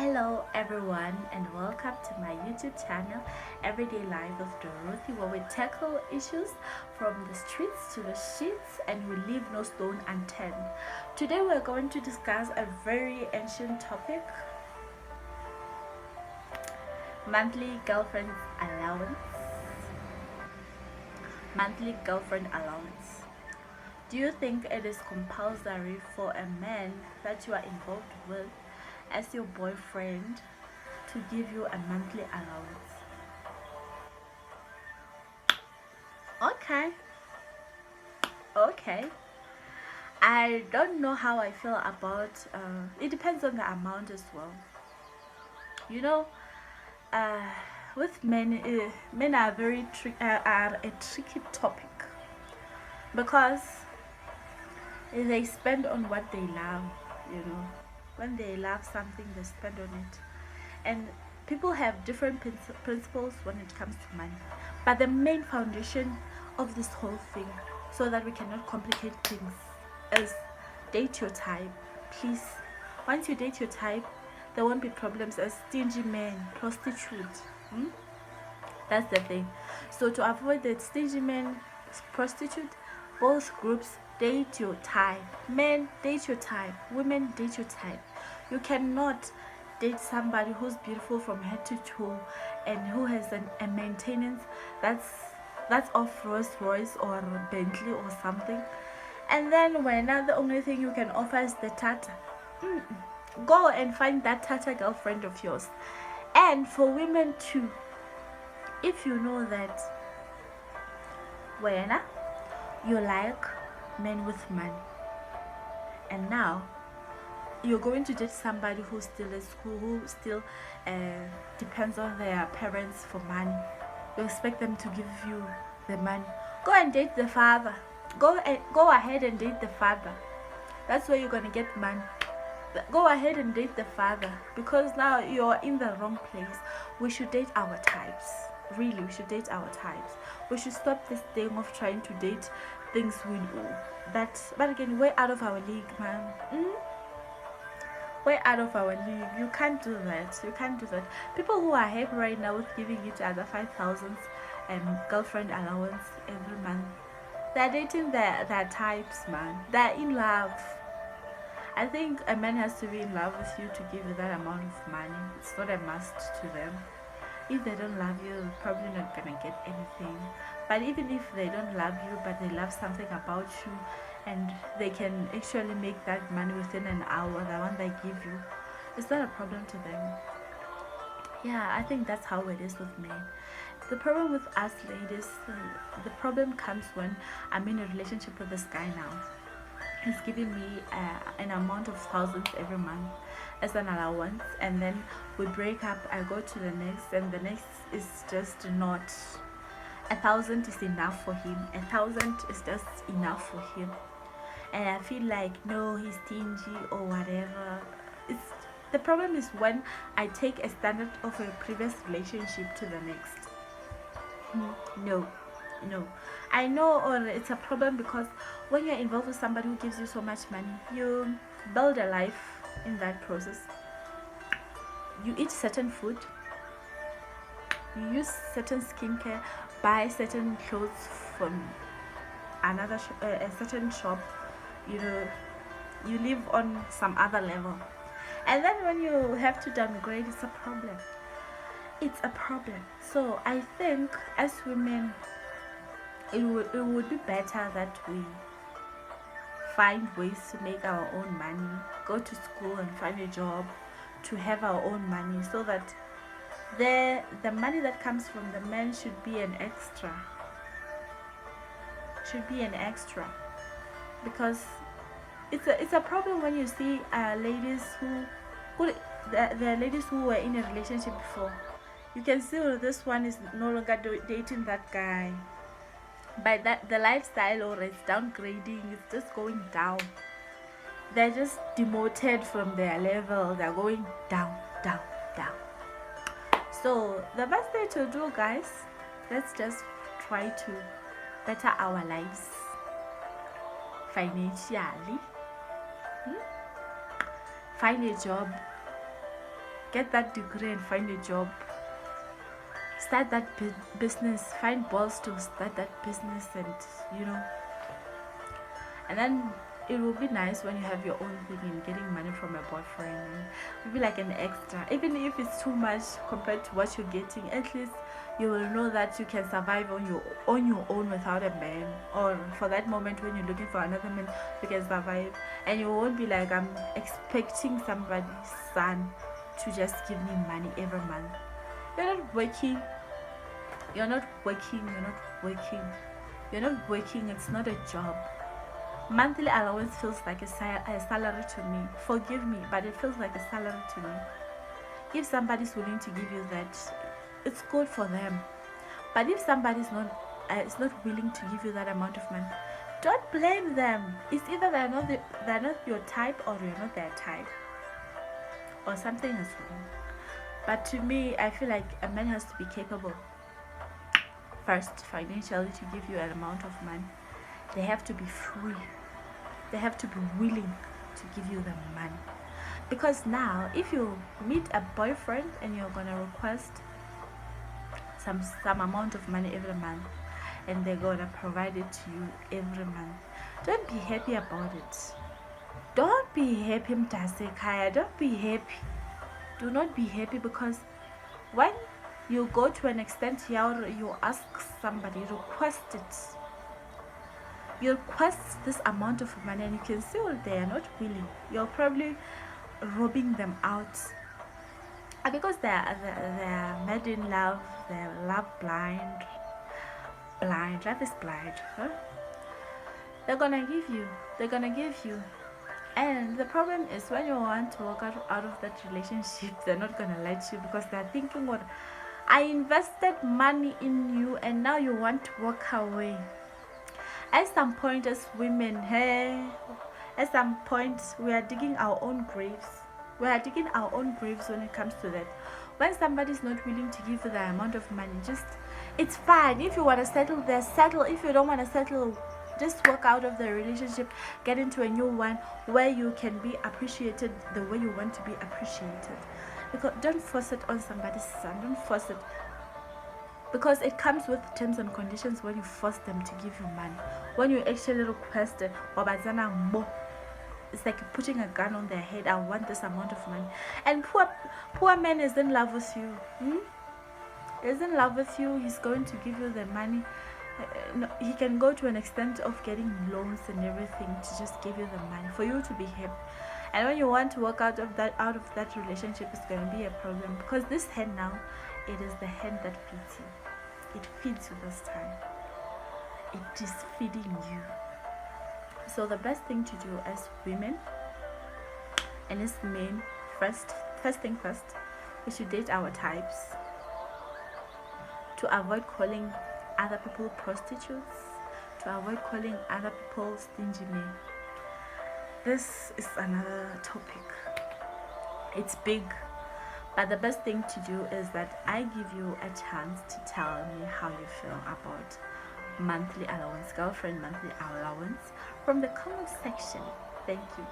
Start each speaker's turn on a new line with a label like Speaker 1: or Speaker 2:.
Speaker 1: Hello everyone and welcome to my YouTube channel Everyday Life with Dorothy, where we tackle issues from the streets to the sheets and we leave no stone unturned. Today we're going to discuss a very ancient topic: monthly girlfriend allowance. Monthly girlfriend allowance. Do you think it is compulsory for a man that you are involved with as your boyfriend to give you a monthly allowance? Okay. I don't know how I feel about it. Depends on the amount as well. You know, uh, with men, men are are a tricky topic because they spend on what they love. You know, when they love something, they spend on it, and people have different principles when it comes to money. But the main foundation of this whole thing, so that we cannot complicate things, is date your type. Please, once you date your type, there won't be problems as stingy men, prostitute. That's the thing. So to avoid the stingy men, prostitute, both groups date your type. Men, date your type. Women, date your type. You cannot date somebody who's beautiful from head to toe and who has a maintenance that's of Rolls Royce or Bentley or something, and then when the only thing you can offer is the Tata. Go and find that Tata girlfriend of yours. And for women too, if you know that when you like men with money, and now you're going to date somebody who still depends on their parents for money, you expect them to give you the money. Go and date the father. Go ahead and date the father. That's where you're gonna get money. Go ahead and date the father, because now you're in the wrong place. We should date our types. Really, we should date our types. We should stop this thing of trying to date things we do. But again, we're out of our league, man. We're out of our league. You can't do that. You can't do that. People who are happy right now with giving each other 5,000 girlfriend allowance every month, they're dating their types, man. They're in love. I think a man has to be in love with you to give you that amount of money. It's not a must to them. If they don't love you, they're probably not gonna get anything. But even if they don't love you, but they love something about you, and they can actually make that money within an hour, the one they give you, it's not a problem to them. Yeah, I think that's how it is with men. The problem with us ladies, the problem comes when I'm in a relationship with this guy now. He's giving me an amount of thousands every month as an allowance, and then we break up. I go to the next, and the next is just not. 1,000 is enough for him. 1,000 is just enough for him, and I feel like no, he's stingy or whatever. The problem is when I take a standard of a previous relationship to the next. No, I know, or it's a problem because when you're involved with somebody who gives you so much money, you build a life in that process. You eat certain food, you use certain skincare, buy certain clothes from a certain shop. You live on some other level, and then when you have to downgrade, it's a problem. So I think as women, it would be better that we find ways to make our own money, go to school and find a job to have our own money, so that the money that comes from the men should be an extra. Because it's a problem when you see ladies the ladies who were in a relationship before. You can see this one is no longer dating that guy, but that the lifestyle or it's downgrading, it's just going down. They're just demoted from their level. They're going down. So the best thing to do, guys, let's just try to better our lives financially. Find a job, get that degree and find a job. Start that business. Find balls to start that business, and and then it will be nice when you have your own thing and getting money from a boyfriend, and it'll be like an extra, even if it's too much compared to what you're getting. At least you will know that you can survive on your own without a man, or for that moment when you're looking for another man, you can survive, and you won't be like, I'm expecting somebody's son to just give me money every month. You're not working, you're not working, you're not working, you're not working. It's not a job. Monthly allowance feels like a salary to me. Forgive me, but it feels like a salary to me. If somebody's willing to give you that, it's good for them. But if somebody's not is not willing to give you that amount of money, don't blame them. It's either they're not your type, or you're not their type, or something is wrong. But to me, I feel like a man has to be capable first financially to give you an amount of money. They have to be free. They have to be willing to give you the money. Because now, if you meet a boyfriend and you're gonna request some amount of money every month, and they're gonna provide it to you every month, don't be happy about it. Don't be happy, Mtasekaya. Don't be happy. Do not be happy, because when you go to an extent here, you ask somebody, request it. You request this amount of money, and you can see they are not willing. You're probably robbing them out, because they're mad in love. They're love blind. Love is blind, huh? They're gonna give you. And the problem is, when you want to walk out of that relationship, they're not gonna let you, because they're thinking, what, I invested money in you, and now you want to walk away. At some point, as women, at some point, we are digging our own graves. We are digging our own graves when it comes to that. When somebody is not willing to give you the amount of money, it's fine. If you want to settle there, settle. If you don't want to settle, just walk out of the relationship, get into a new one where you can be appreciated the way you want to be appreciated. Because don't force it on somebody's son. Don't force it. Because it comes with terms and conditions when you force them to give you money. When you actually request it, it's like putting a gun on their head. I want this amount of money. And poor man is in love with you. Is in love with you. He's going to give you the money. No, he can go to an extent of getting loans and everything to just give you the money for you to be happy. And when you want to walk out of that relationship, it's going to be a problem, because this hand now, it is the hand that feeds you. It feeds you this time. It is feeding you. So the best thing to do as women and as men, first thing first, we should date our types, to avoid calling other people prostitutes, to avoid calling other people stingy men. This is another topic. It's big. But the best thing to do is that I give you a chance to tell me how you feel about monthly allowance, girlfriend monthly allowance, from the comment section. Thank you.